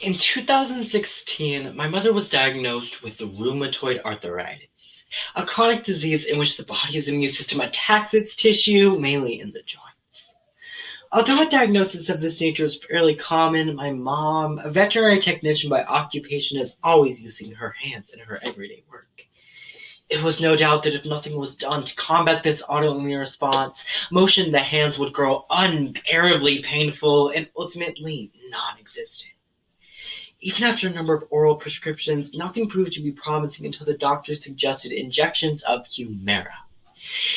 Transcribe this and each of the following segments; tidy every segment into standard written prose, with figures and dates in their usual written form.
In 2016, my mother was diagnosed with rheumatoid arthritis, a chronic disease in which the body's immune system attacks its tissue, mainly in the joints. Although a diagnosis of this nature is fairly common, my mom, a veterinary technician by occupation, is always using her hands in her everyday work. It was no doubt that if nothing was done to combat this autoimmune response, motion in the hands would grow unbearably painful and ultimately non-existent. Even after a number of oral prescriptions, nothing proved to be promising until the doctor suggested injections of Humira.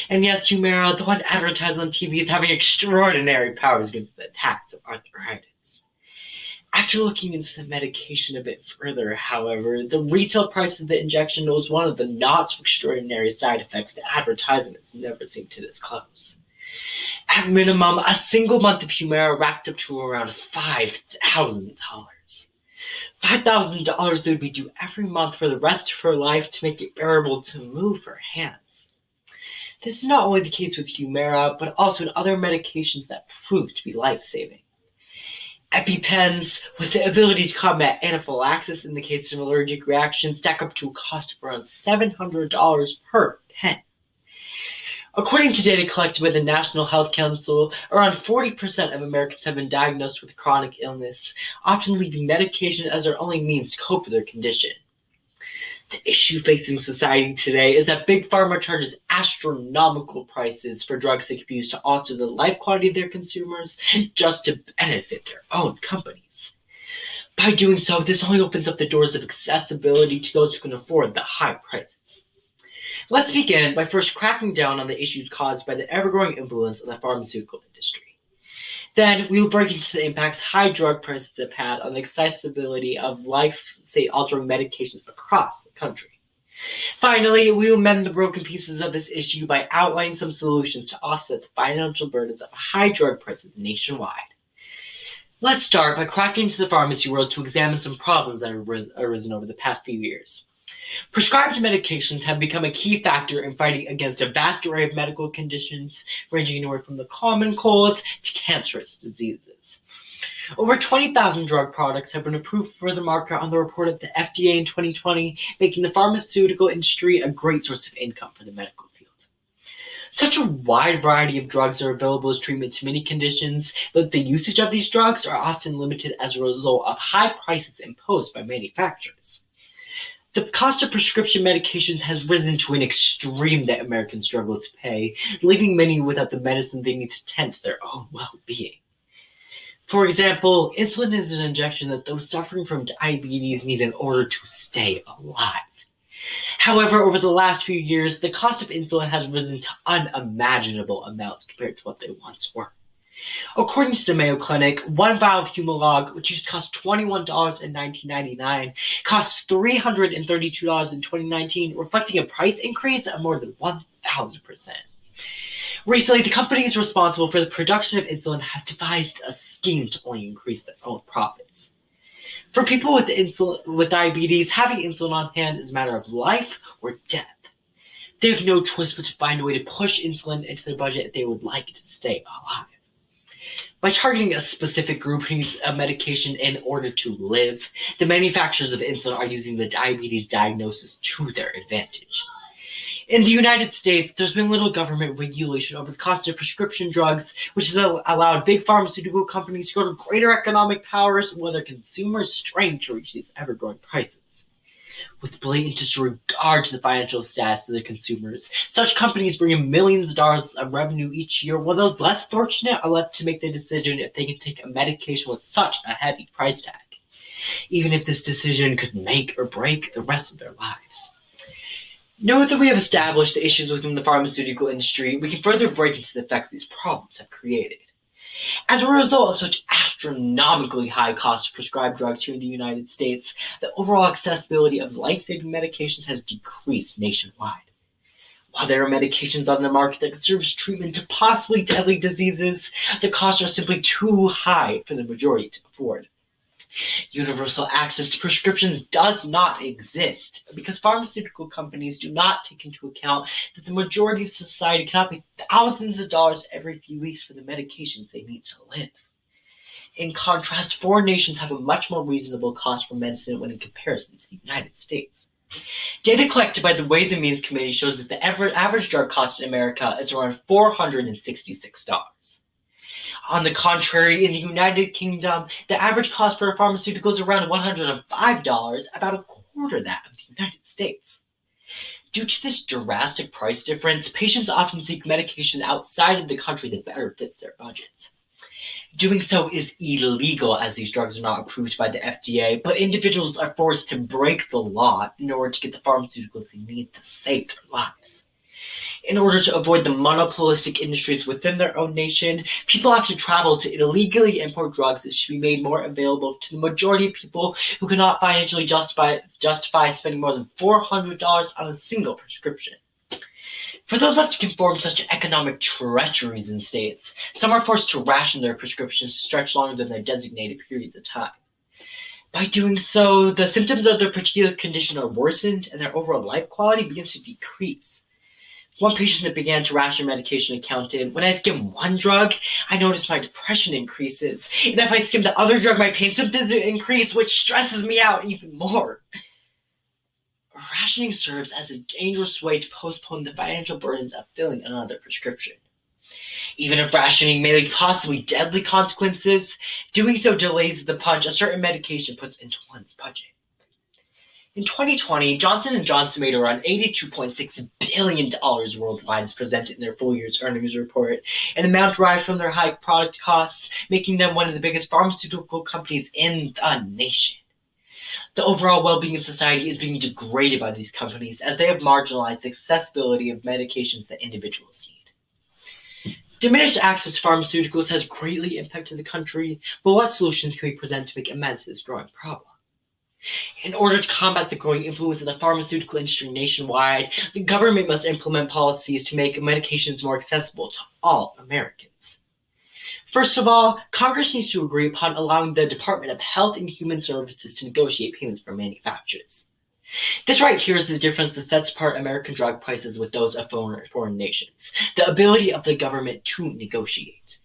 And yes, Humira, the one advertised on TV, is having extraordinary powers against the attacks of arthritis. After looking into the medication a bit further, however, the retail price of the injection was one of the not so extraordinary side effects the advertisements never seemed to disclose. At minimum, a single month of Humira racked up to around $5,000. $5,000 they would be due every month for the rest of her life to make it bearable to move her hands. This is not only the case with Humira, but also in other medications that prove to be life-saving. EpiPens, with the ability to combat anaphylaxis in the case of allergic reactions, stack up to a cost of around $700 per pen. According to data collected by the National Health Council, around 40% of Americans have been diagnosed with chronic illness, often leaving medication as their only means to cope with their condition. The issue facing society today is that Big Pharma charges astronomical prices for drugs that can be used to alter the life quality of their consumers just to benefit their own companies. By doing so, this only opens up the doors of accessibility to those who can afford the high prices. Let's begin by first cracking down on the issues caused by the ever-growing influence of the pharmaceutical industry. Then we will break into the impacts high drug prices have had on the accessibility of life-altering medications across the country. Finally, we will mend the broken pieces of this issue by outlining some solutions to offset the financial burdens of high drug prices nationwide. Let's start by cracking into the pharmacy world to examine some problems that have arisen over the past few years. Prescribed medications have become a key factor in fighting against a vast array of medical conditions, ranging anywhere from the common colds to cancerous diseases. Over 20,000 drug products have been approved for the market on the report of the FDA in 2020, making the pharmaceutical industry a great source of income for the medical field. Such a wide variety of drugs are available as treatment to many conditions, but the usage of these drugs are often limited as a result of high prices imposed by manufacturers. The cost of prescription medications has risen to an extreme that Americans struggle to pay, leaving many without the medicine they need to tend to their own well-being. For example, insulin is an injection that those suffering from diabetes need in order to stay alive. However, over the last few years, the cost of insulin has risen to unimaginable amounts compared to what they once were. According to the Mayo Clinic, one vial of Humalog, which used to cost $21 in 1999, costs $332 in 2019, reflecting a price increase of more than 1,000%. Recently, the companies responsible for the production of insulin have devised a scheme to only increase their own profits. For people with diabetes, having insulin on hand is a matter of life or death. They have no choice but to find a way to push insulin into their budget if they would like to stay alive. By targeting a specific group who needs a medication in order to live, the manufacturers of insulin are using the diabetes diagnosis to their advantage. In the United States, there's been little government regulation over the cost of prescription drugs, which has allowed big pharmaceutical companies to go to greater economic powers while their consumers strain to reach these ever-growing prices. With blatant disregard to the financial status of their consumers, such companies bring in millions of dollars of revenue each year, while those less fortunate are left to make the decision if they can take a medication with such a heavy price tag, even if this decision could make or break the rest of their lives. Now that we have established the issues within the pharmaceutical industry, we can further break into the effects these problems have created. As a result of such astronomically high costs of prescribed drugs here in the United States, the overall accessibility of life-saving medications has decreased nationwide. While there are medications on the market that serve as treatment to possibly deadly diseases, the costs are simply too high for the majority to afford. Universal access to prescriptions does not exist because pharmaceutical companies do not take into account that the majority of society cannot pay thousands of dollars every few weeks for the medications they need to live. In contrast, foreign nations have a much more reasonable cost for medicine when in comparison to the United States. Data collected by the Ways and Means Committee shows that the average drug cost in America is around $466. On the contrary, in the United Kingdom, the average cost for a pharmaceutical is around $105, about a quarter that of the United States. Due to this drastic price difference, patients often seek medication outside of the country that better fits their budgets. Doing so is illegal as these drugs are not approved by the FDA, but individuals are forced to break the law in order to get the pharmaceuticals they need to save their lives. In order to avoid the monopolistic industries within their own nation, people have to travel to illegally import drugs that should be made more available to the majority of people who cannot financially justify spending more than $400 on a single prescription. For those left to conform to such economic treacheries in states, some are forced to ration their prescriptions to stretch longer than their designated periods of time. By doing so, the symptoms of their particular condition are worsened and their overall life quality begins to decrease. One patient that began to ration medication accounted, "When I skim one drug, I notice my depression increases, and if I skim the other drug, my pain symptoms increase, which stresses me out even more." Rationing serves as a dangerous way to postpone the financial burdens of filling another prescription. Even if rationing may lead possibly deadly consequences, doing so delays the punch a certain medication puts into one's budget. In 2020, Johnson & Johnson made around $82.6 billion worldwide as presented in their full year's earnings report, an amount derived from their high product costs, making them one of the biggest pharmaceutical companies in the nation. The overall well-being of society is being degraded by these companies as they have marginalized the accessibility of medications that individuals need. Diminished access to pharmaceuticals has greatly impacted the country, but what solutions can we present to make amends to this growing problem? In order to combat the growing influence of the pharmaceutical industry nationwide, the government must implement policies to make medications more accessible to all Americans. First of all, Congress needs to agree upon allowing the Department of Health and Human Services to negotiate payments for manufacturers. This right here is the difference that sets apart American drug prices with those of foreign nations, the ability of the government to negotiate.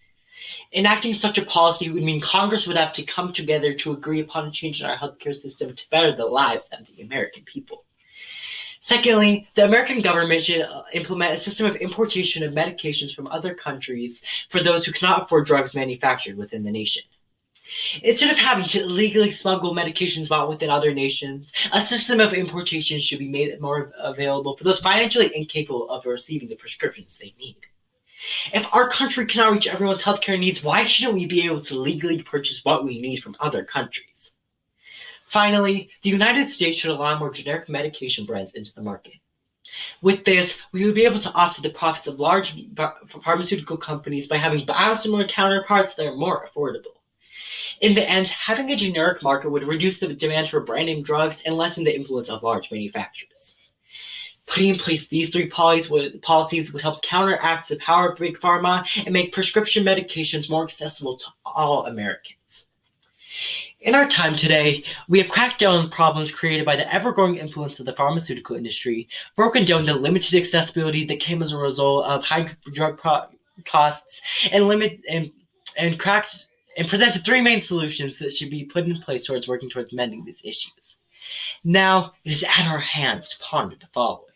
Enacting such a policy would mean Congress would have to come together to agree upon a change in our healthcare system to better the lives of the American people. Secondly, the American government should implement a system of importation of medications from other countries for those who cannot afford drugs manufactured within the nation. Instead of having to illegally smuggle medications bought within other nations, a system of importation should be made more available for those financially incapable of receiving the prescriptions they need. If our country cannot reach everyone's healthcare needs, why shouldn't we be able to legally purchase what we need from other countries? Finally, the United States should allow more generic medication brands into the market. With this, we would be able to offset the profits of large pharmaceutical companies by having biosimilar counterparts that are more affordable. In the end, having a generic market would reduce the demand for brand name drugs and lessen the influence of large manufacturers. Putting in place these three policies would help counteract the power of big pharma and make prescription medications more accessible to all Americans. In our time today, we have cracked down on problems created by the ever-growing influence of the pharmaceutical industry, broken down the limited accessibility that came as a result of high drug costs, and presented three main solutions that should be put in place working towards mending these issues. Now, it is at our hands to ponder the following.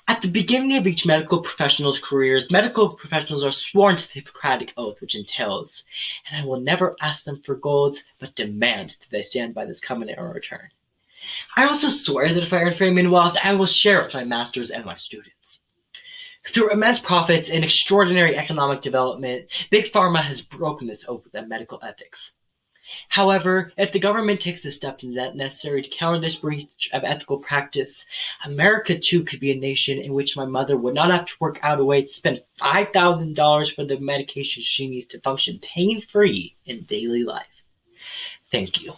At the beginning of each medical professional's careers, medical professionals are sworn to the Hippocratic Oath, which entails, "And I will never ask them for gold, but demand that they stand by this covenant in return. I also swear that if I earn fame and wealth, I will share it with my masters and my students." Through immense profits and extraordinary economic development, Big Pharma has broken this oath with medical ethics. However, if the government takes the steps necessary to counter this breach of ethical practice, America too could be a nation in which my mother would not have to work out a way to spend $5,000 for the medication she needs to function pain-free in daily life. Thank you.